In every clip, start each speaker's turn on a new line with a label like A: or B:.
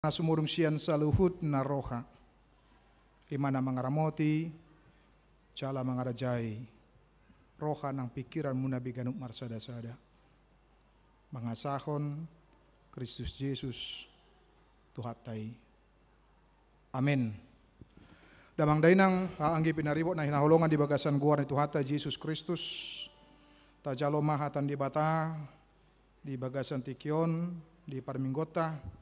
A: Nasumurung sian saluhut na roha, imana mangaramoti, cala mangarajai, roha ng pikiran muna biganuk marsada-sada. Mangasahon, Kristus Yesus, Tuhatay. Amin. Damang dainang haanggi pinaribot na hinahulungan di bagasan guar ni Tuhatay Yesus Kristus, tajalo mahatan di bata, di bagasan tikyon, di parminggota,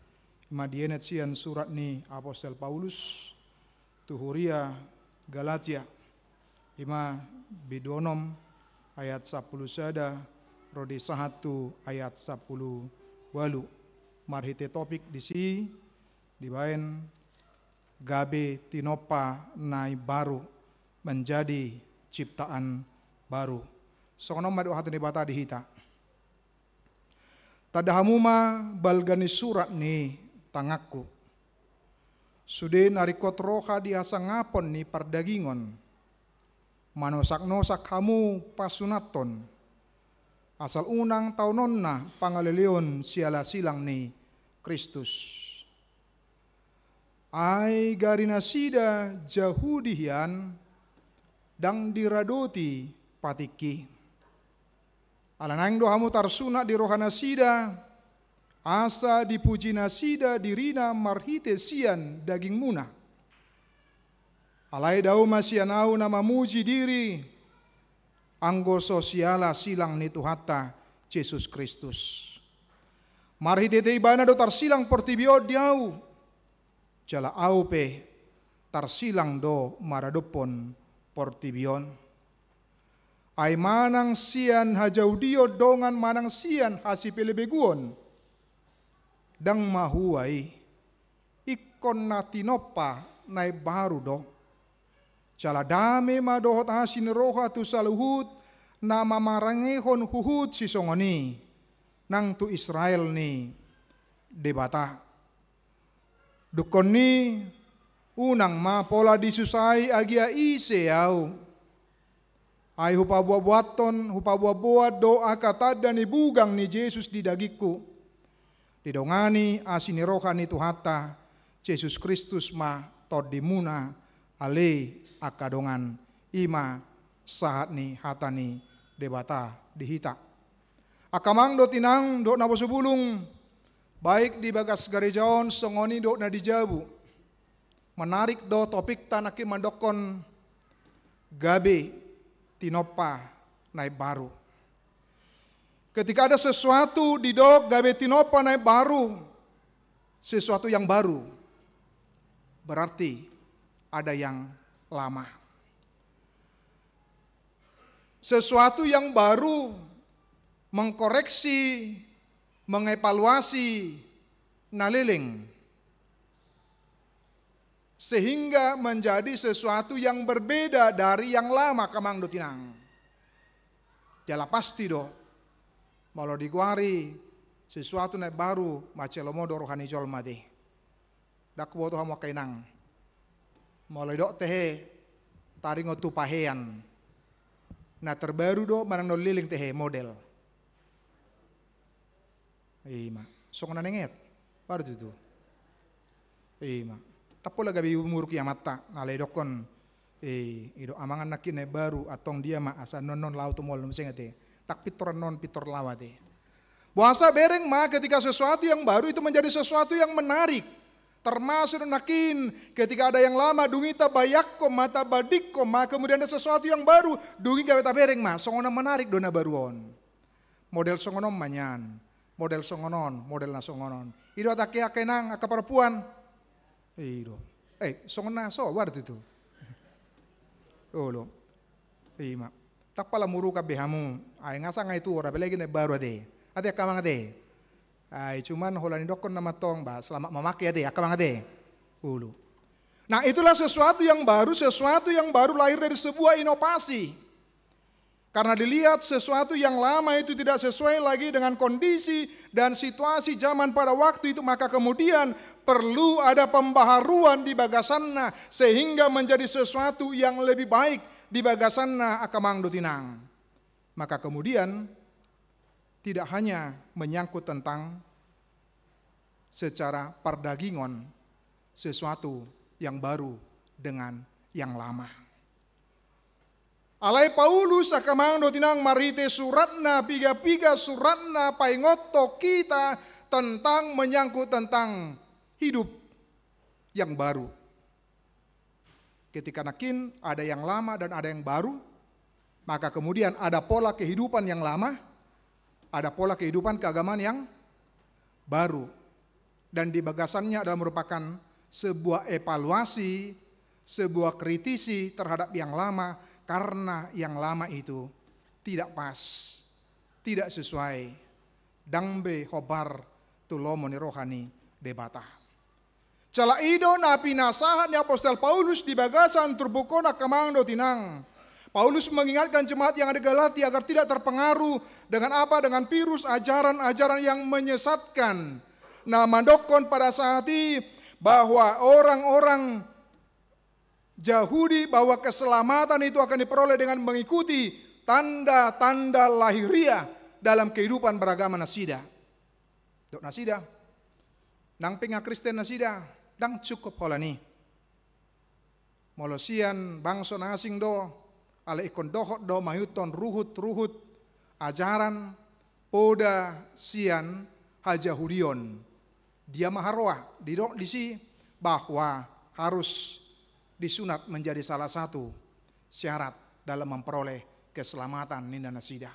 A: Madienet sian surat ni Apostel Paulus, Tuhuria, Galatia, ima bidonom ayat 10 sada, rodi 1 ayat 10 walu. Marhite topik di si, dibaen gabe tinopa nai baru menjadi ciptaan baru. Sokonom madu hatu ni bata dihita. Tadahamuma balgani surat ni tangakku. Sude narikot roha diasa ngapon ni pardagingon. Manosak-nosak kamu pasunaton. Asal unang taunon na pangalilion siala silang ni Kristus. Ay garinasida jahudihian dang diradoti patiki. Alanang dohamu tarsuna di rohana sida, asa dipuji nasida dirina marhite sian daging muna. Alai dau masianau nama muji diri, anggo sosiala silang ni Tuhata Yesus Kristus. Marhite te ibana do tarsilang portibio diau, jala aupe tarsilang do maradopon portibion. Ay manang sian hajaudio dongan manang sian hasipelebeguon. Dang mahuai ikon natinopa nai baru do. Cala dame madohot hasin roha tu saluhut nama marangehon huhut sisongoni. Nang tu Israel ni debata. Dukon ni unang ma pola disusai agia ise au. Ay hupabuabuaton, hupabuabuat doa katada ni bugang ni Yesus di dagiku. Didongani asini roha ni Tuhata, Yesus Kristus ma todimuna ale akadongan ima sahat ni hatani debata dihita. Akamang do tinang do nabosubulung, baik di bagas garejaon songoni do na dijabu. Menarik do topik tanaki mandokon gabe tinopa naik baru. Ketika ada sesuatu di dok gabe tinopa naik baru, sesuatu yang baru, berarti ada yang lama. Sesuatu yang baru mengkoreksi, mengevaluasi, naliling, sehingga menjadi sesuatu yang berbeda dari yang lama kamang do tinang. Jala pasti do. Malo diguari sesuatu na baru macelomo do rohani jol made. Dak boto hamo kainang. Malo do tehe taringo tu pahean. Na terbaru do marang do liling tehe model. Ima. Sok na nenget. Baru tu. Ima. Tapola gabi umur kiamata ngalai dokon ido amangan nakin baru atong dia ma asa non lau tu mol msengate tak pitor non pitor lawate. Puasa bereng ma ketika sesuatu yang baru itu menjadi sesuatu yang menarik. Termasuk nakin ketika ada yang lama dungita bayak ko mata badik ko ma kemudian ada sesuatu yang baru dungi gawe ta bereng ma songona menarik dona baruon. Model songonom manyan, model songonon, model na songonon. Ido atake akenang akaparpuan. Ido. Songon naso war itu. Olo. Ima. Tak pala muru ka behamu. Ay ngasa nga itu ora belagi na baru ade. Ade akamang ade. Ay cuman holani dokon na matong ba selama mamaki ade akamang ade. Olo. Nah, itulah sesuatu yang baru lahir dari sebuah inovasi. Karena dilihat sesuatu yang lama itu tidak sesuai lagi dengan kondisi dan situasi zaman pada waktu itu, maka kemudian perlu ada pembaharuan di bagasanna sehingga menjadi sesuatu yang lebih baik di bagasanna akamang dutinang. Maka kemudian tidak hanya menyangkut tentang secara perdagingan sesuatu yang baru dengan yang lama. Alai Paulus akamangdo tinang marite suratna piga-piga suratna paingoto kita tentang menyangkut tentang hidup yang baru. Ketika nakin ada yang lama dan ada yang baru, maka kemudian ada pola kehidupan yang lama, ada pola kehidupan keagamaan yang baru. Dan di bagasannya adalah merupakan sebuah evaluasi, sebuah kritisi terhadap yang lama, karena yang lama itu tidak pas, tidak sesuai. Dangbe hobar tulomoni rohani debata. Cala ido na pinasahan ni Apostol Paulus di bagasan turbukona kamangdo tinang. Paulus mengingatkan jemaat yang ada di Galatia agar tidak terpengaruh dengan apa? Dengan virus ajaran-ajaran yang menyesatkan. Nah, mandokon pada saat ini bahwa orang-orang Yahudi bahwa keselamatan itu akan diperoleh dengan mengikuti tanda-tanda lahiriah dalam kehidupan beragama nasida. Dok nasida, nang pinga Kristen nasida, dang cukup holani. Molosian bangsa asing do, ala ikon dohot do mayuton ruhut ajaran poda sian hajahudion. Dia maharwah didok disi bahwa harus disunat menjadi salah satu syarat dalam memperoleh keselamatan ninda nasida.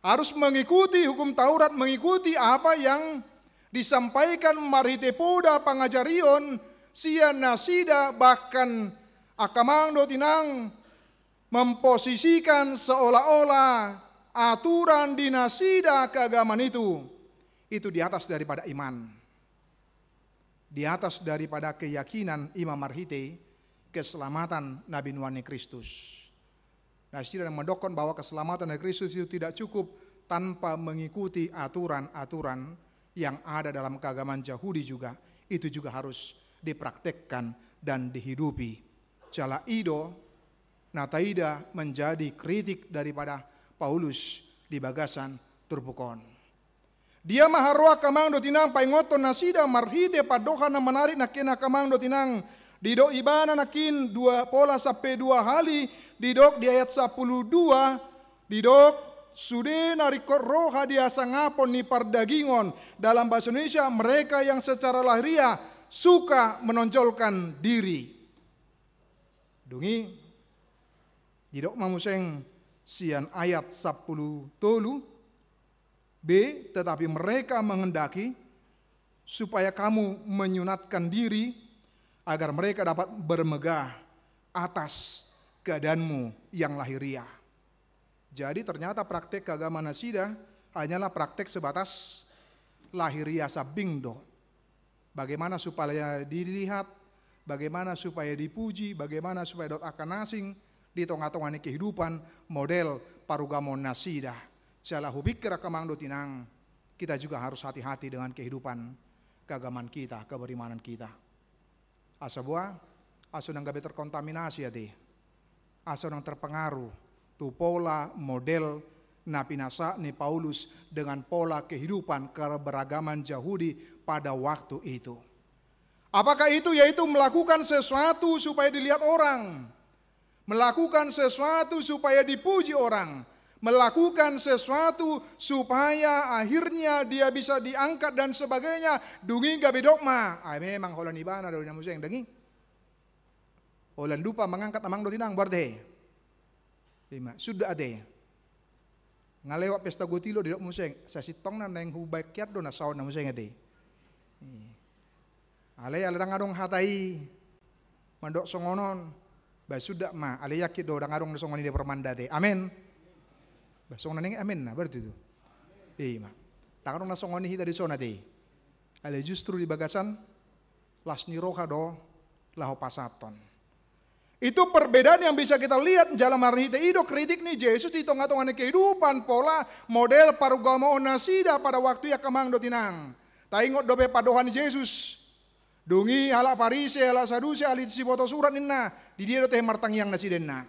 A: Harus mengikuti hukum Taurat, mengikuti apa yang disampaikan marite poda pangajarion sian nasida, bahkan akamangdo tinang memposisikan seolah-olah aturan di nasida keagamaan itu di atas daripada iman, di atas daripada keyakinan Imam Marhite keselamatan Nabi Nuani Kristus. Nah, istilah mendokon bahwa keselamatan dari Kristus itu tidak cukup tanpa mengikuti aturan-aturan yang ada dalam keagamaan Yahudi juga. Itu juga harus dipraktekkan dan dihidupi. Cala ido nataida menjadi kritik daripada Paulus di bagasan turbukon. Dia maharwa kamang do tinang paingoton nasida marhite padoha na menarik nakena kamang do tinang didok ibana nakin dua pola sampai 2 hari didok di ayat 12 didok sude narikor roha dia sangapon ni pardagingon. Dalam bahasa Indonesia mereka yang secara lahiriah suka menonjolkan diri. Dungi didok mamuseng sian ayat 10 tolu B, tetapi mereka menghendaki supaya kamu menyunatkan diri agar mereka dapat bermegah atas keadaanmu yang lahiriah. Jadi ternyata praktek keagamaan nasida hanyalah praktek sebatas lahiriah sabingdo. Bagaimana supaya dilihat, bagaimana supaya dipuji, bagaimana supaya dot akan asing di tengah-tengah kehidupan model parugamon nasida. Salah hubikir kamang do tinang, kita juga harus hati-hati dengan kehidupan keagamaan kita, keberimanan kita. Asa buah, asa nang gabe terkontaminasi ade, asa nang terpengaruh tu pola model napinasa ni Paulus dengan pola kehidupan keberagaman Yahudi pada waktu itu. Apakah itu? Yaitu melakukan sesuatu supaya dilihat orang, melakukan sesuatu supaya dipuji orang, melakukan sesuatu supaya akhirnya dia bisa diangkat dan sebagainya. Dungi gabe dogma. Memang holan ibana do nyamusa yang dengi. Holan lupa mengangkat amang do tinang barte. Sudah ade. Ngalewat pesta gotilo di dok museng. Sa sitong na nang hubay kiat do na saon na museng ade. Alay aladang adong hatai. Mandok songonon. Ba sudah ma alay yakit do dang adong songon di permanda de. Amin. Basong na amin na berarti itu. Ma. Takano na songoni hita di sona de. Ale justru di bagasan las ni roha do laho pasaton. Itu perbedaan yang bisa kita lihat dalam hari itu kritik nih Yesus di tengah-tengah kehidupan pola model parugama onasida pada waktu ya kamang do tinang. Taingot dobe padohan Yesus. Dungi ala Parise ala Sadusi ali si foto surat ninna di dia do teh martang yang nasidenna.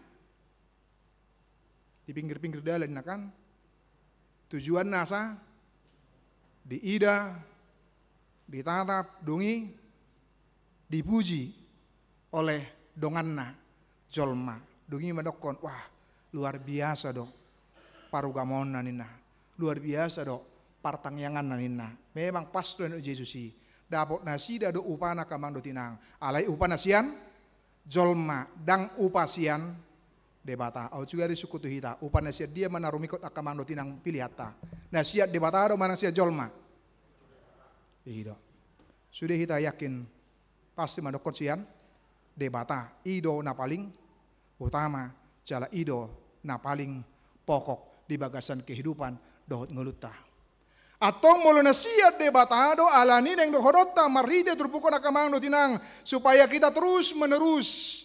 A: Di pinggir-pinggir dalan na kan tujuan nasa di ida ditatap, dungi, dipuji oleh donganna jolma. Dungi madokon, wah luar biasa dok parugamon nina, luar biasa dok partangyangan nina. Memang pas tuan Yesusi. Dapot nasi dado upana kamang do tinang. Alai upana sian jolma dang upasian debata. Au juga di suku tuhita. Upana sian dia manarumikot akamang do tinang pilihata. Nasiat debata do mana sian jolma. Ido. Sudah kita yakin pasti madokot sian debata. Ido na paling utama. Jala ido na paling pokok di bagasan kehidupan dohot ngeluta. Atong mulu nasiat debatado alani neng dohorota maride turpukon akamang do tinang supaya kita terus menerus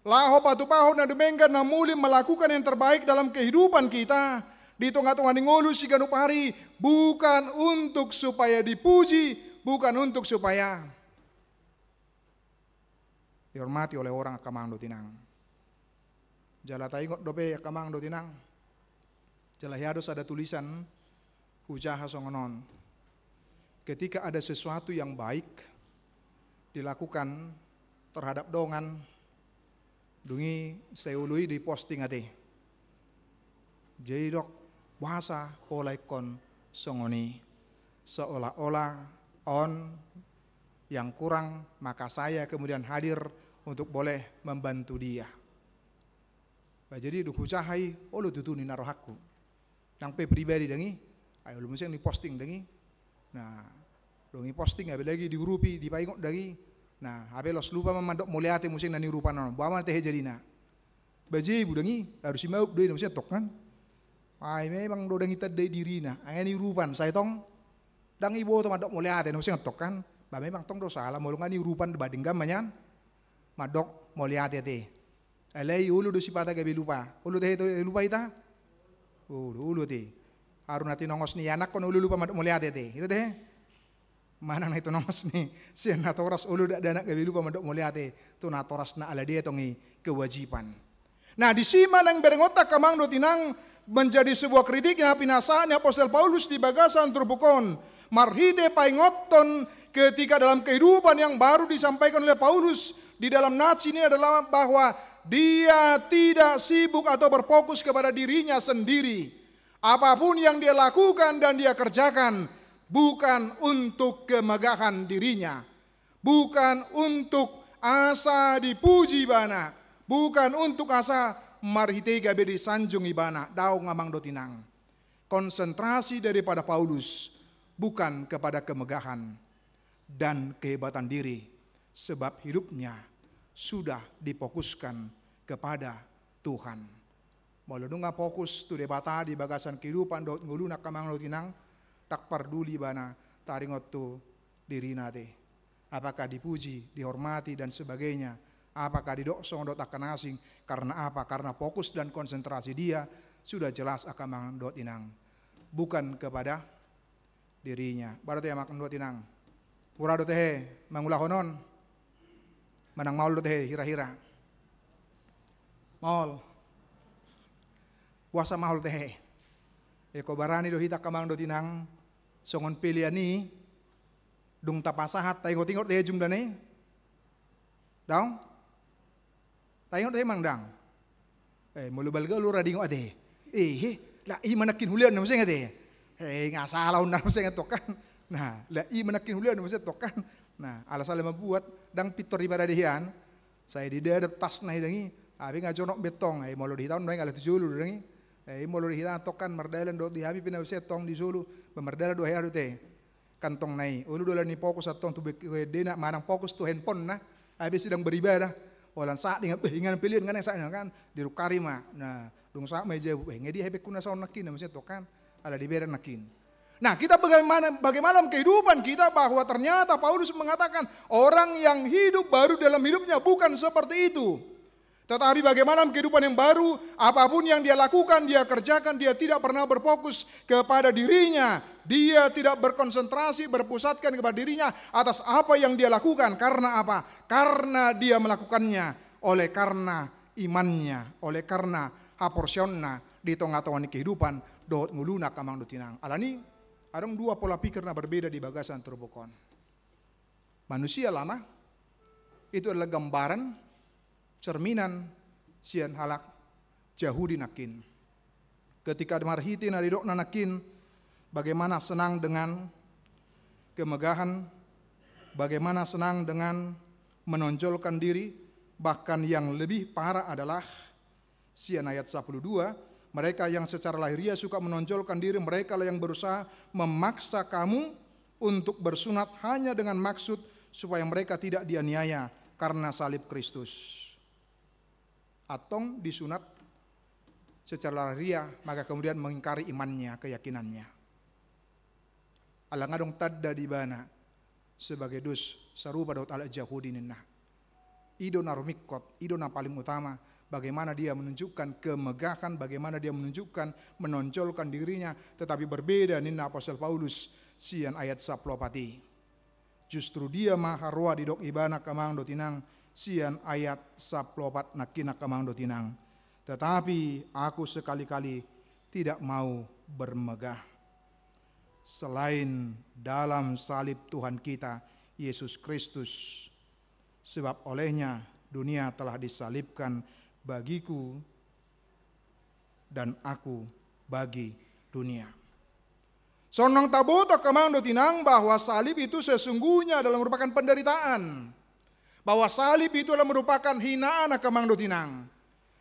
A: laho patu-pahot na dumenggan na muli melakukan yang terbaik dalam kehidupan kita di tengah-tengah ngolu si ganupari, bukan untuk supaya dipuji, bukan untuk supaya dihormati oleh orang akamang do tinang. Jala taingot dope akamang do tinang. Jala hiados ada tulisan ujaha songonon. Ketika ada sesuatu yang baik dilakukan terhadap dongan, dungi seului di posting ate. Jadi dok bahasa oleh kon songoni seolah-olah on yang kurang maka saya kemudian hadir untuk boleh membantu dia. Jadi duk ucahai olu tutuni narohaku. Nang pe pribadi dengi ayo lu mesti posting dengi. Nah, dongi posting abe lagi diurupi dipaingok dengi. Nah, abe los lupa memandok muliate mesti nani rupa non. Bawa teh jadina. Baji bu dengi harus mau deui mesti tok kan. Ai memang do dengi tade dirina. Angeni rupan saya tong dang ibu to mandok muliate mesti tok kan. Ba memang tong do salah molongani rupan bading gamanyan. Madok muliate teh. Alai ulu do sipata gabe lupa. Ulu teh lupa ita. Ulu teh. Harun nanti nongos ni anak kon ulu lupa madok mulia tete. Itu teh. Mana na itu nongos ni si natoras ulu dak anak gabi lupa madok mulia tete. Tu natoras na ala dia tongi kewajiban. Nah di sima nang berengotak kamang do tinang menjadi sebuah kritik yang pinasaan Apostol Paulus di bagasan turbukon. Marhide paingoton ketika dalam kehidupan yang baru disampaikan oleh Paulus di dalam nats ini adalah bahwa dia tidak sibuk atau berfokus kepada dirinya sendiri. Apapun yang dia lakukan dan dia kerjakan bukan untuk kemegahan dirinya, bukan untuk asa dipuji bana, bukan untuk asa marhitega bedi sanjung ibana, daung ngamang dotinang. Konsentrasi daripada Paulus bukan kepada kemegahan dan kehebatan diri, sebab hidupnya sudah difokuskan kepada Tuhan. Malu nga fokus tu debata di bagasan kehidupan dot ngulu nak kamang lo tinang tak perduli bana taringot tu diri nate. Apakah dipuji, dihormati dan sebagainya. Apakah didoksong dot akan asing karena apa? Karena fokus dan konsentrasi dia sudah jelas akamang dot tinang. Bukan kepada dirinya. Baru teh makan dot tinang. Pura dot teh mangulah honon. Manang maul dot teh hira-hira. Maul puasa mahal teh. Eko barani do hita kamang do tinang songon piliani dung tapasahat taingot-ingot teh jumdane. Daung? Taingot teh mangdang. Mulu balga lu radingo ade. La i manakin hulian na mesti ngate. Ngasalah undang mesti ngatokan. Nah, la i manakin hulian na mesti tokan. Nah, alasal membuat dang pitor ibadah dehian. Saya di daerah tas nahi dangi. Abi ngajonok betong ai molo di tahun noy ngala tujulu dangi. Molo hita tokan mardalan do di habi pina setong di Sulu pemerdala do hayar teh kantong nai ulu dolan ni fokus atong tu dena manang fokus tu handphone na habis sedang beribadah walan saat dengan ingan pilihan kan sa kan di rukarima nah dung sa meja ngedi habi kuna saon nakin na tokan ala di beren nakin. Nah kita bagaimana kehidupan kita bahwa ternyata Paulus mengatakan orang yang hidup baru dalam hidupnya bukan seperti itu. Tetapi bagaimana kehidupan yang baru, apapun yang dia lakukan, dia kerjakan, dia tidak pernah berfokus kepada dirinya. Dia tidak berkonsentrasi, berpusatkan kepada dirinya atas apa yang dia lakukan. Karena apa? Karena dia melakukannya oleh karena imannya, oleh karena haporsionna di tengah-tengah kehidupan, dot nguluna kamang dotinang. Alani, ada dua pola pikir na berbeda di bagasan turbukon. manusia lama itu adalah gambaran cerminan sian halak Yahudi nakin. Ketika marhiti naridok nakin, bagaimana senang dengan kemegahan, bagaimana senang dengan menonjolkan diri, bahkan yang lebih parah adalah sian ayat 12, mereka yang secara lahiriah suka menonjolkan diri, mereka lah yang berusaha memaksa kamu untuk bersunat hanya dengan maksud supaya mereka tidak dianiaya karena salib Kristus. Atau disunat secara lahiriah, maka kemudian mengingkari imannya, keyakinannya. Alangadong tadda di bana sebagai dus sarupa daud ala Yahudi ninna. Ido narumikot, ido na paling utama, bagaimana dia menunjukkan kemegahan, bagaimana dia menunjukkan menonjolkan dirinya, tetapi berbeda ninna Apostel Paulus sian ayat 14. Justru dia maharwa di dok ibana kamang dotinang sian ayat 14 nakina kamang dotinang. Tetapi aku sekali-kali tidak mau bermegah selain dalam salib Tuhan kita Yesus Kristus, sebab olehnya dunia telah disalibkan bagiku dan aku bagi dunia. Sonong tabota kamang dotinang bahwa salib itu sesungguhnya adalah merupakan penderitaan, bahwa salib itu adalah merupakan hinaan kamang dotinang.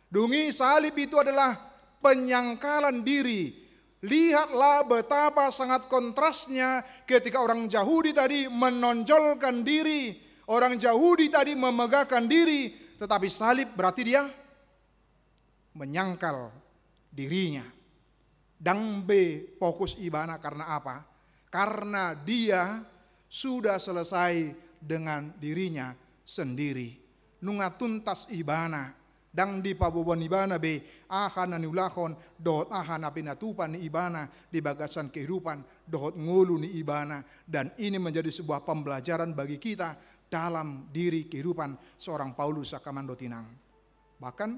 A: Dungi salib itu adalah penyangkalan diri. Lihatlah betapa sangat kontrasnya ketika orang Yahudi tadi menonjolkan diri, orang Yahudi tadi memegahkan diri, tetapi salib berarti dia menyangkal dirinya. Dang be fokus ibana karena apa? Karena dia sudah selesai dengan dirinya sendiri. Nunga tuntas ibana. Dang di pabobon ibana be ahan ulahon dohot ahan apinatupan ni ibana di bagasan kehidupan dohot ngulu ni ibana, dan ini menjadi sebuah pembelajaran bagi kita dalam diri kehidupan seorang Paulus sakamando tinang. Bahkan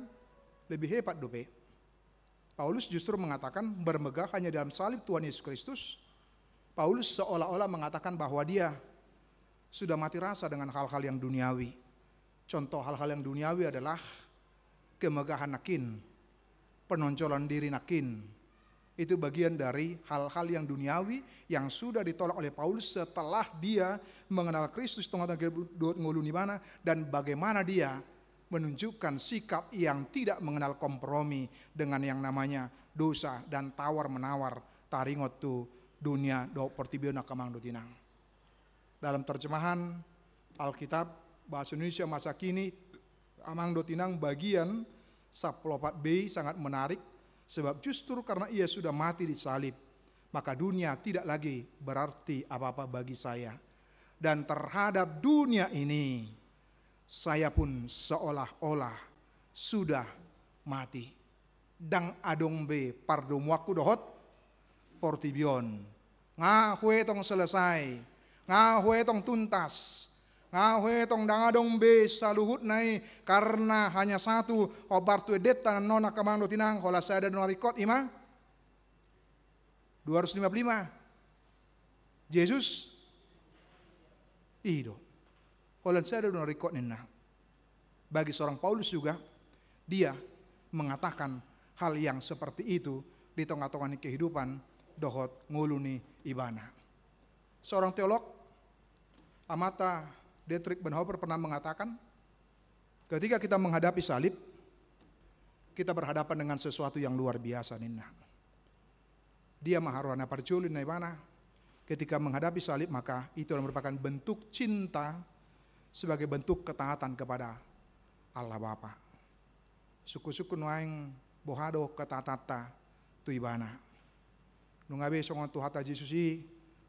A: lebih hebat dope, Paulus justru mengatakan bermegah hanya dalam salib Tuhan Yesus Kristus. Paulus seolah-olah mengatakan bahwa dia sudah mati rasa dengan hal-hal yang duniawi. Contoh hal-hal yang duniawi adalah kemegahan nakin, penonjolan diri nakin. Itu bagian dari hal-hal yang duniawi yang sudah ditolak oleh Paulus setelah dia mengenal Kristus dan bagaimana dia menunjukkan sikap yang tidak mengenal kompromi dengan yang namanya dosa dan tawar-menawar taringot tu dunia do portibio nakamang do tinang. Dalam terjemahan Alkitab bahasa Indonesia masa kini, amang do tinang bagian 14b sangat menarik, sebab justru karena ia sudah mati di salib, maka dunia tidak lagi berarti apa-apa bagi saya. Dan terhadap dunia ini, saya pun seolah-olah sudah mati. Dang adong be pardom waku dohot portibion. Ngahwe tong selesai, ngahwe tong tuntas, ngahwe tong dangadong be saluhut nai karena hanya satu obar tu edeta nona kamando tinang hola saya dan narikot ima 255 Yesus ido hola saya dan narikot nina. Bagi seorang Paulus juga dia mengatakan hal yang seperti itu di tengah-tengah kehidupan dohot nguluni ibana. Seorang teolog Amata Dietrich Bonhoeffer pernah mengatakan, ketika kita menghadapi salib, kita berhadapan dengan sesuatu yang luar biasa ninna. Dia maharwana parculin naibana. Ketika menghadapi salib, maka itu merupakan bentuk cinta sebagai bentuk ketaatan kepada Allah Bapa. Suku-suku nuaing bohado ketatata tu ibana. Nungabe songon tu hata Yesusi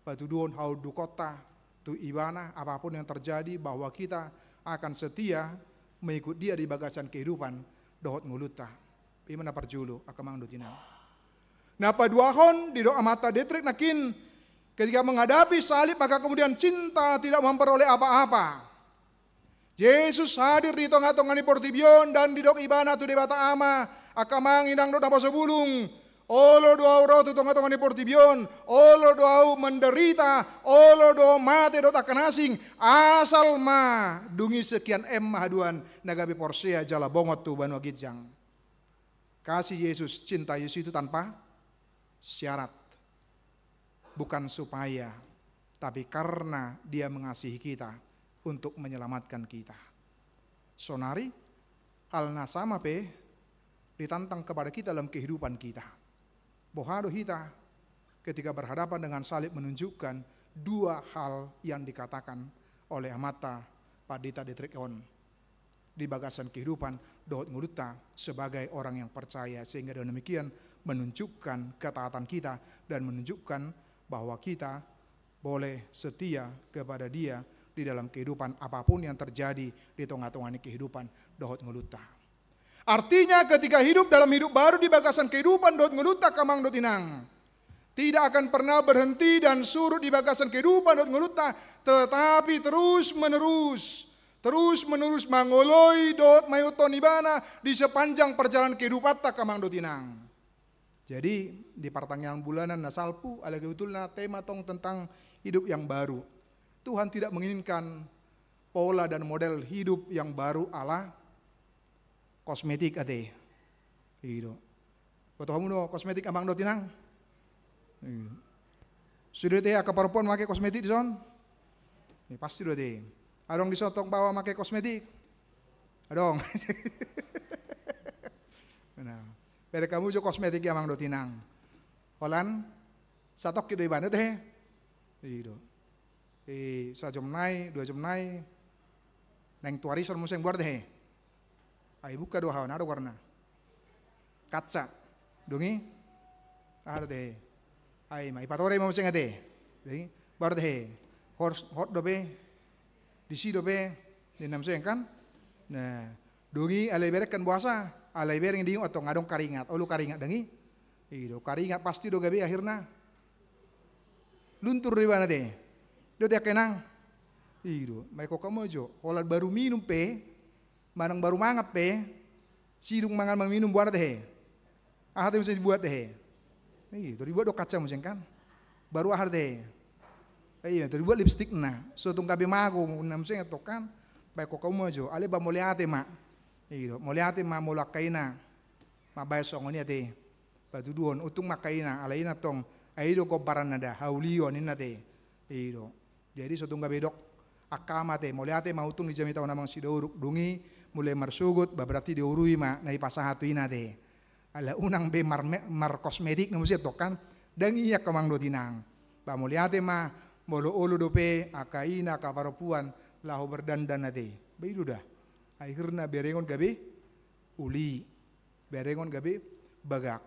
A: patudun hau dukota tu ibana, apapun yang terjadi bahwa kita akan setia mengikut dia di bagasan kehidupan dohot nguluta. Imana parjulu akamang dutina. Napa duahon di doa mata Dietrich nakin ketika menghadapi salib maka kemudian cinta tidak memperoleh apa-apa. Yesus hadir di tengah-tengah di portibion dan di dok ibana tu debata ama akamang indang dok napa sebulung Olo doa rotu tonga-tonga ni portibion, olo doa menderita, olo doa mate dot akan asing, asal ma dungi sekian mahaduan nagabi porsea jala bongot tu banu gijang. Kasih Yesus, cinta Yesus itu tanpa syarat. Bukan supaya, tapi karena dia mengasihi kita untuk menyelamatkan kita. Sonari, hal nasama pe ditantang kepada kita dalam kehidupan kita. Bohado kita ketika berhadapan dengan salib menunjukkan dua hal yang dikatakan oleh Amata Padita Detrekon di bagasan kehidupan dohot nguluta sebagai orang yang percaya, sehingga dengan demikian menunjukkan ketaatan kita dan menunjukkan bahwa kita boleh setia kepada dia di dalam kehidupan apapun yang terjadi di tengah-tengah kehidupan dohot nguluta. Artinya ketika hidup dalam hidup baru di bagasan kehidupan dot ngeluta kamang dot inang, tidak akan pernah berhenti dan surut di bagasan kehidupan dot ngeluta, tetapi terus menerus mangoloi dot mayuton ibana di sepanjang perjalanan kehidupan tak kamang dot inang. Jadi di pertanyaan bulanan nasalpu ala kebetulna tema tong tentang hidup yang baru. Tuhan tidak menginginkan pola dan model hidup yang baru ala kosmetik ate, gitu. Foto kamu no kosmetik amang do tinang, sudah teh akaparpon make kosmetik zon, pasti do teh. Adong disotong bawa make kosmetik, adong. Nah, pada kamu jo kosmetik amang do tinang, holan satok kido ibana teh, gitu. Sajam nai, 2 jam nai, neng tuarisan museng buat teh. Ay buka dua hawan ada warna kaca dongi ada deh ay mai patore mau sengat deh dongi baru deh hot dobe disi dobe di nam seng kan nah dongi alai berek kan puasa alai bereng diung atau ngadong karingat olu karingat dongi itu karingat pasti do gabe akhirnya luntur di mana deh do dia kenang itu mai kok kamu jo olat baru minum pe manang baru mangap pe, sidung mangan minum buat teh, ahad bisa dibuat teh, itu dibuat do kaca musim kan, baru ahad teh, itu dibuat lipstick na, sutung kabe mago, namanya tokan, baik kok kamu aja, ale ba moliate mak, itu moliate mak molakaina, mak bayar songonia teh, batu duon, utung makaina, alaina tong, aido kobaran nada, haulion ini teh, itu, jadi sutung kabe dok, akama teh, moliate mak utung di jamita onamang sidoruk dungi. Mulai marsugut, berarti diurui ma nai pasahatu ina deh. Ala unang be mar kosmetik namun siya tokan, dan iya kamang do tinang. Ba muliate ma molo ulu dope akaina kaparopuan lahu berdandan nade. Ba itu dah. Akhirnya berengon gabe uli, berengon gabe bagak.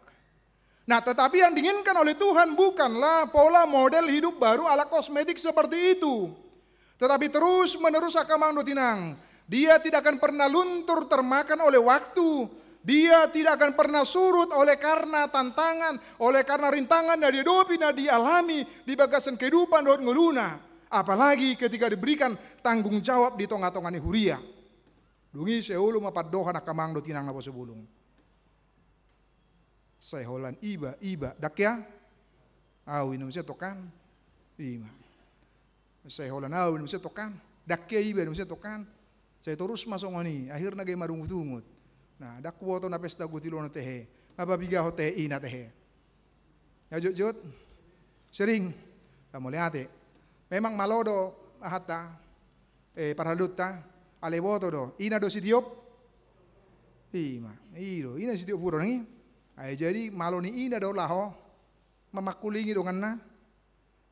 A: Nah, tetapi yang diinginkan oleh Tuhan bukanlah pola model hidup baru ala kosmetik seperti itu, tetapi terus menerus akamang do tinang. Dia tidak akan pernah luntur termakan oleh waktu. Dia tidak akan pernah surut oleh karena tantangan, oleh karena rintangan dari hidup yang dialami di bagasan kehidupan dot ngeluna. Apalagi ketika diberikan tanggung jawab di tengah-tengah huria. Dungi seulu mapat doha nakamang do tinang napa sebulung. Seholan iba dakya. Awi namanya tokan. Ima. Seholan awi namanya tokan. Dakya iba namanya tokan. Saya terus masuk ngoni, akhirnya gay marungut-ungut. Nah, dakwo to na pesta gutilono tehe, mababiga ho tehe ina tehe. Ya jut, sering, kamu lihat memang malodo ahata, parhaluta, aleboto do, ina do sitiop, ina sitiop puro nih. Ay jadi malo ni ina do laho, mamakulingi dongan na,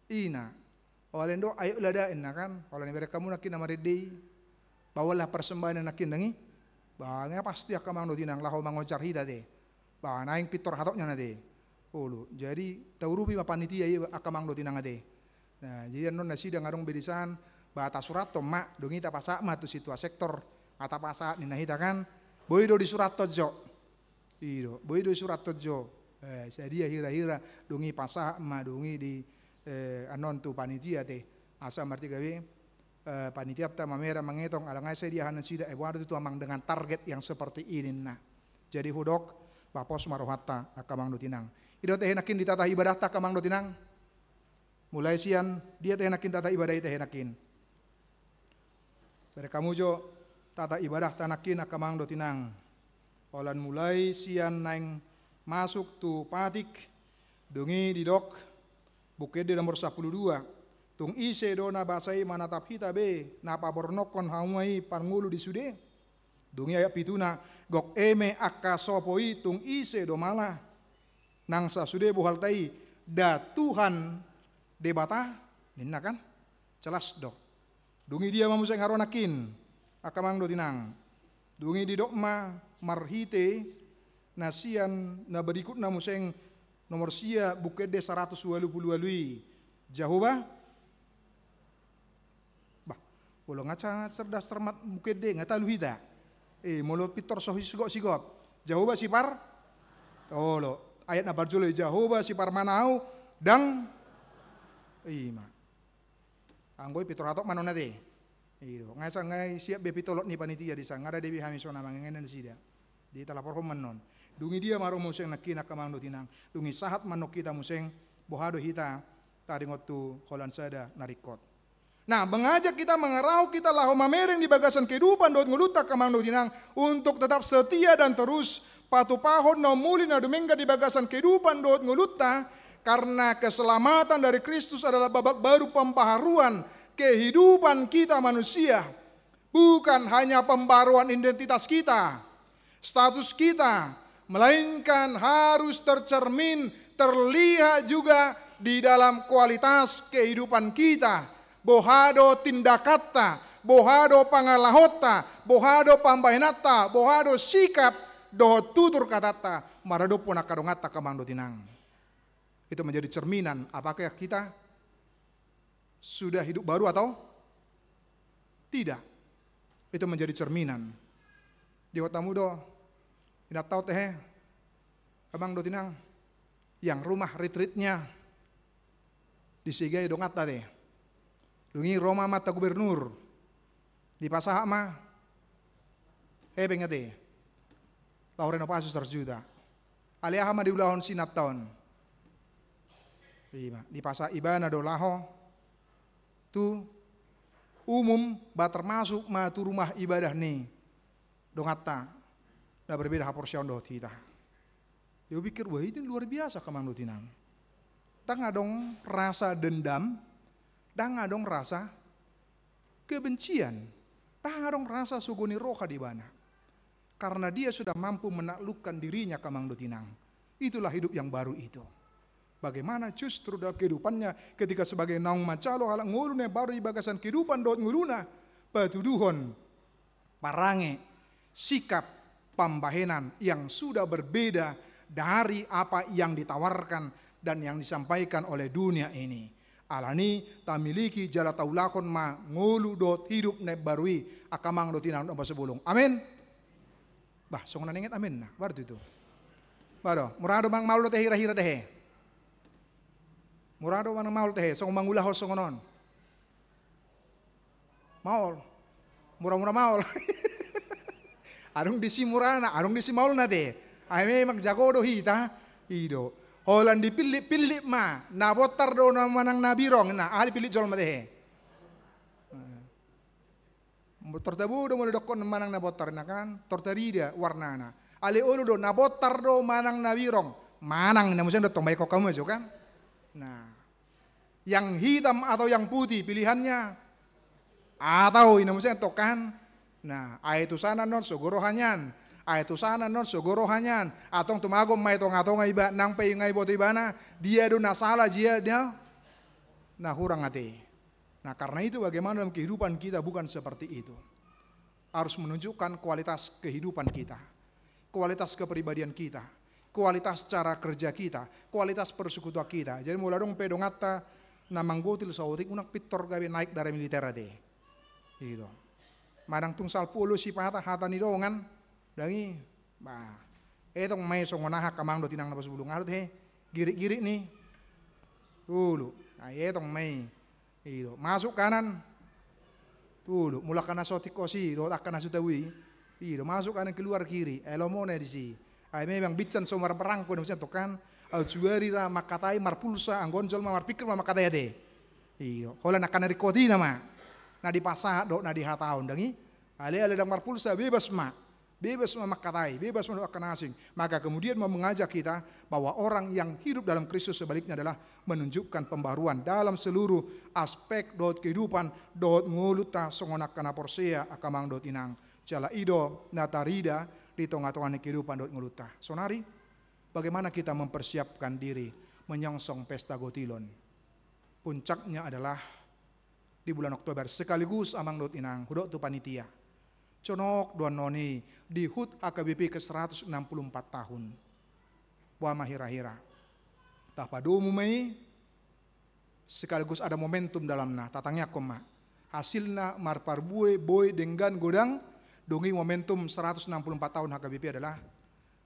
A: ina. Olendo ayo lada ina kan, oleh mereka kamu nakin nama redei. Bawalah persembahan yang nakin dengi, bahwa pasti akan mang tinang lahu mangocar hita deh, bahwa naing pitor hatoknya nade, ulu. Jadi taurupi panitia iya akan mang tinang ade. Nah jadi non nasi dengan ngarong bedisan, bahwa surat to mak dongi ta pasak mak tu situa sektor kata pasak nina hita kan, boido di surat tojo, boido di surat tojo, sedia hira-hira dongi pasak mak dongi di anon tu panitia teh, asa marti gawe. Panitia ta mamera mengetong alangai saya dia hanan sida waduh itu amang dengan target yang seperti ini nah. Jadi hudok bapos marohata akamang dutinang. Ido teh henakin ditata ibadah tak kamang do tinang. Mulai sian dia teh henakin tata ibadah teh henakin. Dari kamu jo tata ibadah tanakin akamang do tinang. Olan mulai sian naing masuk tu patik dungi di dok bukede nomor 12. Tung ise do na basai manatap hita be na pabornokon haumai pangulu di sude. Dungi ayat pituna gok eme akka sopoi tung ise do malah nang sa sude buhaltai da Tuhan debata ninna kan jelas dok. Dungi dia mamuseng haronakin akamang do tinang. Dungi di dokma marhite nasian na berikut na museng nomor sia bukede 120 walui Jahoba. Bolo ngaca cerdas cermat bukede ngata luhita. Mulut pitor sohi sigop. Jahoba sipar. Oh lo ayat na barjolo Jahoba sipar manau dang ima. Anggoy pitor hatok manona de. Iyo ngaisa ngai siap be pitolot ni panitia di sang ngada debi hamisona mangengen sida. Di talapor manon. Dungi dia maro museng nakina kamang do tinang. Dungi sahat manok kita museng bohado hita taringot tu kolan sada narikot. Nah, mengajak kita mengerau kita lahu mamereng di bagasan kehidupan dot nguluta kamang do tinang untuk tetap setia dan terus patu pahon no muli na dumengga di bagasan kehidupan dot nguluta karena keselamatan dari Kristus adalah babak baru pembaharuan kehidupan kita manusia. Bukan hanya pembaruan identitas kita, status kita, melainkan harus tercermin, terlihat juga di dalam kualitas kehidupan kita. Bohado tindakata, bohado pangalahota, bohado pambahinata, bohado sikap, doho tutur katata, marado pun akadongata kamang do tinang. Itu menjadi cerminan apakah kita sudah hidup baru atau tidak. Itu menjadi cerminan. Di kotamu do, tidak tahu teh, kamang do tinang, yang rumah retreatnya disigai dongata teh. Dungi Roma mata gubernur di pasah ma bengate lauren pasus terjuta alih ma di ulahon sinat tahun di pasah ibana do laho tu umum ba termasuk ma tu rumah ibadah nih dongata dah berbeda haporsion do kita. Yo pikir wah ini luar biasa kamang do tinang. Tang adong rasa dendam, tang adong rasa kebencian, tang adong rasa sugoni roha di bana. Karena dia sudah mampu menaklukkan dirinya kamang do tinang. Itulah hidup yang baru itu. Bagaimana justru dalam kehidupannya ketika sebagai naung macalo halak ngulune baru di bagasan kehidupan dot nguluna patuduhon parange sikap pambahenan yang sudah berbeda dari apa yang ditawarkan dan yang disampaikan oleh dunia ini. Alani tamiliki jala taulakon ma ngulu dot hidup ne barui akamang do tinang do sebulung. Amin. Bah songon ninget amin nah baru itu. Baru murado bang maul teh hira-hira teh. Murado bang maul teh song mangulah songonon. Maul. Murah-murah maul. Arung disi murana, arung disi maul na teh. Ay memang jago do hita. Ido. Holan dipilih-pilih ma, nabotar do na manang nabirong, nah ahli pilih jol mate. Tortabu do mo dokon manang nabotar na kan, tortarida warnana. Ali ulu do nabotar do manang nabirong, manang na musen do tombay ko kamu jo kan. Nah, yang hitam atau yang putih pilihannya, atau ini musen tokan. Nah, itu sana non sogoro hanyan. Itu sana non sogoro hanyan atong tumagom may tong iba nang pay ngay boto ibana dia do nasala dia nah hurang ate. Nah karena itu bagaimana dalam kehidupan kita bukan seperti itu. Harus menunjukkan kualitas kehidupan kita, kualitas kepribadian kita, kualitas cara kerja kita, kualitas persekutuan kita. Jadi mulai dong pedongata namanggotil sautik unak pitor gawe naik dari militer ate. Gitu. Madang tungsal puluh si pata hata ni dongan dangi, bah, etong may songonaha kamang do tinang nabas bulung arut he, girik-girik nih, dulu, nah etong may, itu masuk kanan, dulu, mula kana sotik kosi, do akan nasutawi, itu masuk kanan keluar kiri, elomone di si, ay memang bican somar perangko, maksudnya tokan, Aljuari ra makatai marpulsa anggonjol marpikir makatai ade. Iyo, hola nakana rikodi nama. Na di pasah do na di hataun dangi. Ale dang marpulsa bebas makatai, bebas mendoakan asing. Maka kemudian mau mengajak kita bahwa orang yang hidup dalam Kristus sebaliknya adalah menunjukkan pembaruan dalam seluruh aspek dot kehidupan dot nguluta songonak kana porsea akamang dot inang jala ido natarida di tengah-tengah kehidupan dot nguluta. Sonari, bagaimana kita mempersiapkan diri menyongsong pesta Gotilon? Puncaknya adalah di bulan Oktober sekaligus amang dot inang hudok tu panitia. Conok doan noni di HUT AKBP ke 164 tahun. Buah mahira-hira. Tah padu umumai sekaligus ada momentum dalamna tatangnya koma. Hasilna marparbue boy dengan godang dongi momentum 164 tahun HKBP adalah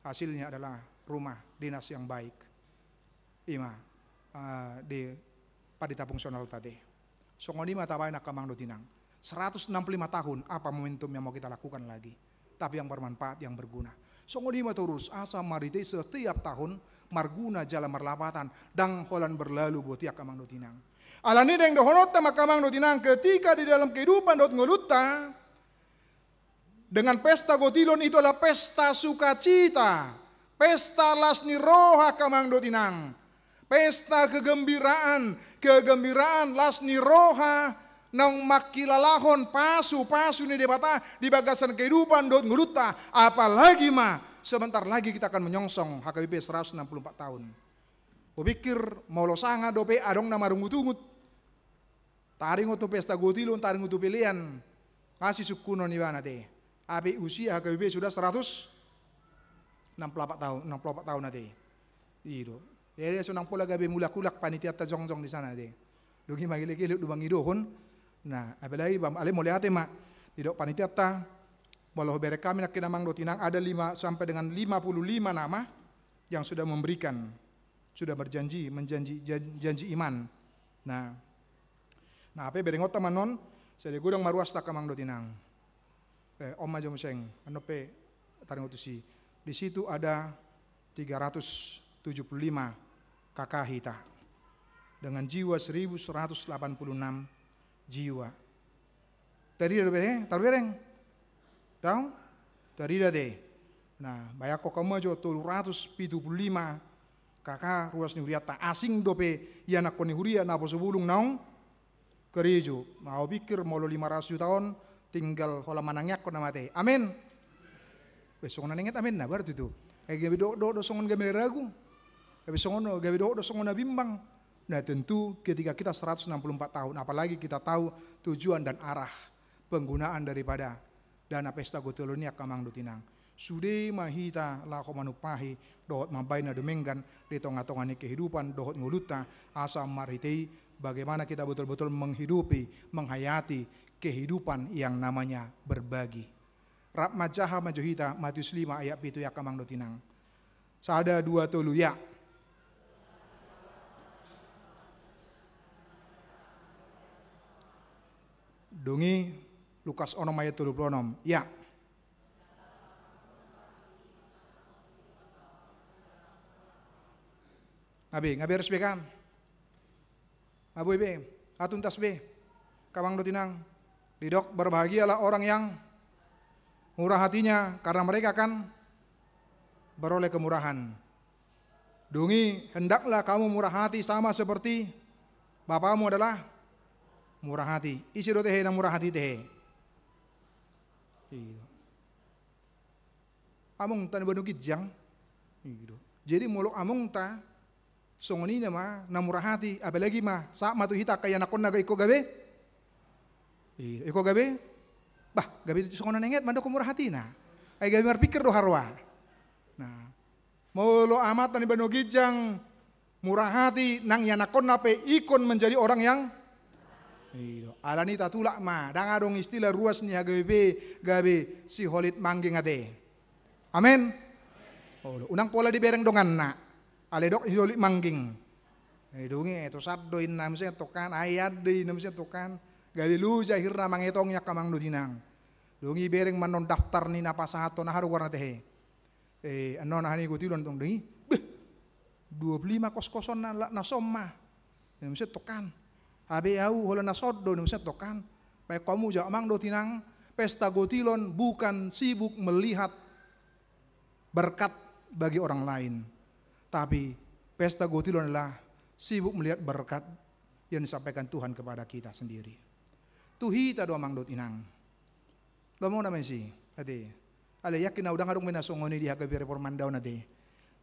A: hasilnya adalah rumah dinas yang baik. Ima di Padita Fungsional tadi. Songoni mata baik nak kamang dotinang. 165 tahun, apa momentum yang mau kita lakukan lagi? Tapi yang bermanfaat, yang berguna. Songolima terus asa marite setiap tahun marguna jala marlapatan dang holan berlalu buat tiak kamang dotinang. Alani deng dohonota makamang dotinang ketika di dalam kehidupan dot ngoluta dengan pesta Gotilon itu adalah pesta sukacita, pesta lasni roha kamang dotinang, pesta kegembiraan lasni roha. Nang makilalahon pasu ni debata di bagasan kehidupan dot nguluta, apalagi sebentar lagi kita akan menyongsong HKBP 164 tahun. Kupikir mau lo sanga dope adong nama rungut-ungut. Taring untuk pesta Gotilon, taring untuk pilihan. Masih sukuno nih bana teh. Api usia HKBP sudah 164 tahun nanti. Itu. Jadi sunang pola gabe mulak-kulak panitia tajong-jong di sana teh. Dugi magile-gile dubang idohon. Nah, apalagi bam ale mulai hati mak di dok panitia ta walau bere kami nak kinamang dotinang ada 5 sampai dengan 55 nama yang sudah memberikan, sudah menjanji iman. Nah apa bere ngota manon saya gudang maruas tak kamang dotinang. Om aja museng anu pe taring utusi. Di situ ada 375 kakak hita dengan jiwa 1186 jiwa. Tadi ada bereng, tahu? Tadi ada. Nah, banyak kok kamu aja 375 kakak ruas nihuriata asing dope ya nak konihuria napo sebulung naung kerejo. Mau pikir mau 500 tahun tinggal hola manangyak kok namate. Amin. Besok nanenget amin nah baru itu. Gabi do songon gabi ragu. Gabi songon gabi do songon bimbang. Nah tentu ketika kita 164 tahun, apalagi kita tahu tujuan dan arah penggunaan daripada dana pesta Gotilon ini kamang dotinang. Sude mahita lako manupahi dohot mabaina demenggan di tengah-tengah kehidupan dohot nguluta asa maritei bagaimana kita betul-betul menghidupi, menghayati kehidupan yang namanya berbagi. Rap majaha majuhita Matius 5 ayat 7 ya kamang dotinang. Sada 2 tulu ya. Dungi Lukas onom ayat 36. Ya. Ngabi harus bekam. Abu ibe, atun tas be. Kamang dotinang. Didok berbahagialah orang yang murah hatinya karena mereka akan beroleh kemurahan. Dungi hendaklah kamu murah hati sama seperti Bapamu adalah murah hati. Isi do tehe na murah hati tehe. Among tan banu kijang. Jadi muluk among ta songoni na murah hati apalagi saat matu hita kaya nakon naga iko gabe. Iko gabe. Bah, gabe songonan nenget mando ko murah hati na. Ay gabe marpikir do harwa. Nah, mulo amat tan banu kijang murah hati nang yanakon nape ikon menjadi orang yang alani tatulak dang adong istilah ruas ni gabe si holit mangging ate. Amin. Unang pola di bereng dongan na. Ale dok si holit mangging. Dungi itu saddoin namanya tokan ayat di namanya tokan. Gabe lu jahir na mangetongnya kamang dotinang. Dungi bereng manon daftar ni napasahato na haru warna tehe. Anon hani Gotilon tong dungi. 25 kos-koson na somma. Mesti tokan. Habe au hola na soddo mesti tokan. Baik kamu jak amang do tinang pesta gotilon bukan sibuk melihat berkat bagi orang lain. Tapi pesta gotilon adalah sibuk melihat berkat yang disampaikan Tuhan kepada kita sendiri. Tuhi ta do amang do tinang. Lo mau namanya sih, ade. Ale yakin na udang adong menasongoni di hagabi reforman daun ade.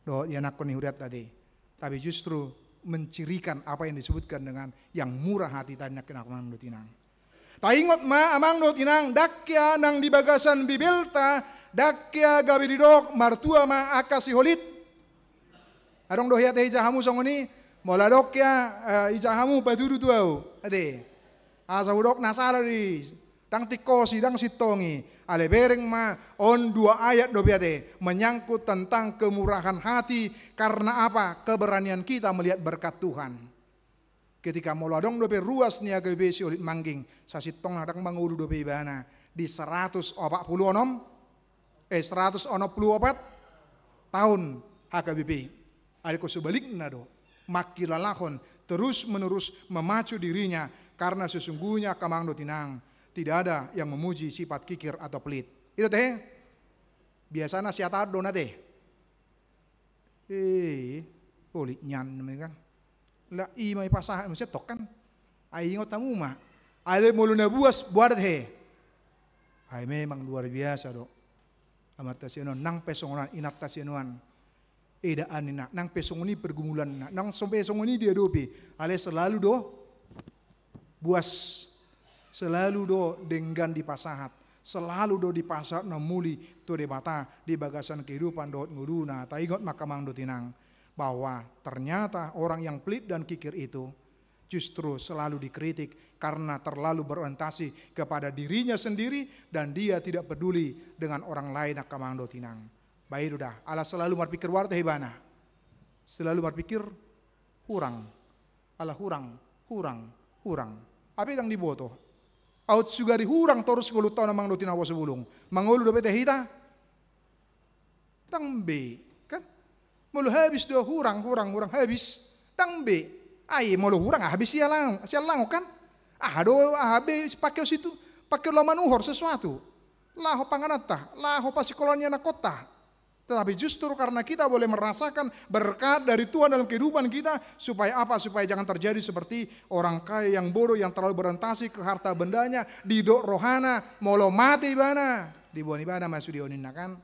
A: Do yanak koni huriat ade. Tapi justru mencirikan apa yang disebutkan dengan yang murah hati tadi nak amang do tinang. Ta ingot ma amang do tinang dakya nang di bagasan bibelta dakya gabi didok martua ma akasi holit. Adong do hiat ijahamu songoni moladok ya ijahamu patudu tuau ade. Asa hudok nasara di dang tikosi dang sitongi ale bereng ma on 2 ayat do biate menyangkut tentang kemurahan hati karena apa? Keberanian kita melihat berkat Tuhan. Ketika moladong do ruas niaga besi olit mangging sasitong nadang mangulu do bana di 146 tahun HKBP. Aliko sebaliknya do makilalahon terus menerus memacu dirinya karena sesungguhnya kamang do tinang tidak ada yang memuji sifat kikir atau pelit. Itu teh biasanya siata do na teh. Polit nyan kan. La i mai pasah mesti tok kan. Ai ingot tamu mah. Ale muluna buas buat he. Ai memang luar biasa do. Amat tasienon nang pesongonan inat tasienon. Edaan ina nang pesongoni pergumulan na nang sompe pesongoni dia dopi. Ale selalu do buas. Selalu do denggan di pasahat. Selalu do di pasahat na muli to de bata di bagasan kehidupan do nguduna. Ta ingot makamang do tinang bahwa ternyata orang yang pelit dan kikir itu justru selalu dikritik karena terlalu berorientasi kepada dirinya sendiri dan dia tidak peduli dengan orang lain akamang do tinang. Baik udah, ala selalu berpikir warta hebana. Selalu berpikir kurang. Ala kurang. Apa yang diboto? Out sugari hurang terus kalau tahu namang do tinawa sebulung. Mangulu do bete hita. Tang be. Mulu habis do hurang habis tang be ai mulu hurang habis sialang kan habis pakai situ pakai lo manuhor sesuatu laho panganata laho pasikolonnya na kota tetapi justru karena kita boleh merasakan berkat dari Tuhan dalam kehidupan kita supaya apa supaya jangan terjadi seperti orang kaya yang bodoh yang terlalu berorientasi ke harta bendanya didok rohana molo mati bana di buan ibana masuk dionin kan.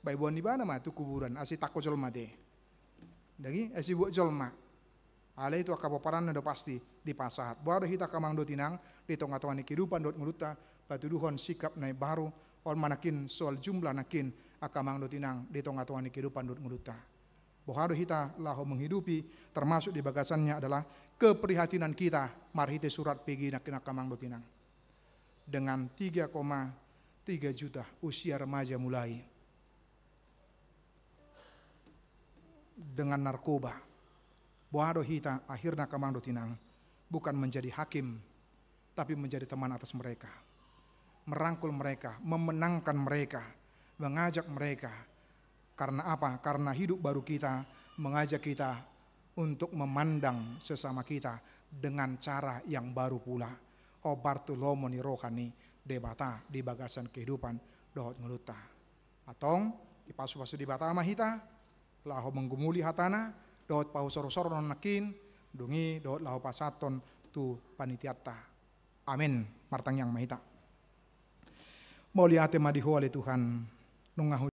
A: Baik buan di mana mah tu kuburan asi takut jolma deh. Dagi asi buat jolma. Ale itu akapaparan do pasti di pasahat. Baru hita kamang do tinang di tengah-tengah kehidupan dot nguluta patuduhon sikap naik baru on manakin soal jumlah nakin akamang do tinang di tengah-tengah kehidupan dot nguluta. Bohado hita laho menghidupi termasuk di bagasannya adalah keprihatinan kita marhite surat PG nakin akamang do tinang. Dengan 3,3 juta usia remaja mulai. Dengan narkoba. Bohado hita akhirnya kamang do tinang bukan menjadi hakim tapi menjadi teman atas mereka. Merangkul mereka, memenangkan mereka, mengajak mereka. Karena apa? Karena hidup baru kita mengajak kita untuk memandang sesama kita dengan cara yang baru pula. O Bartolomo ni rohani debata di bagasan kehidupan dohot ngeluta. Atong di pasu-pasu di bata mahita laho menggumuli hatana dohot pau soro-soro nakin dungi dohot laho pasaton tu panitiata. Amin. Martang yang mahita. Mau lihat madiho oleh Tuhan nungahu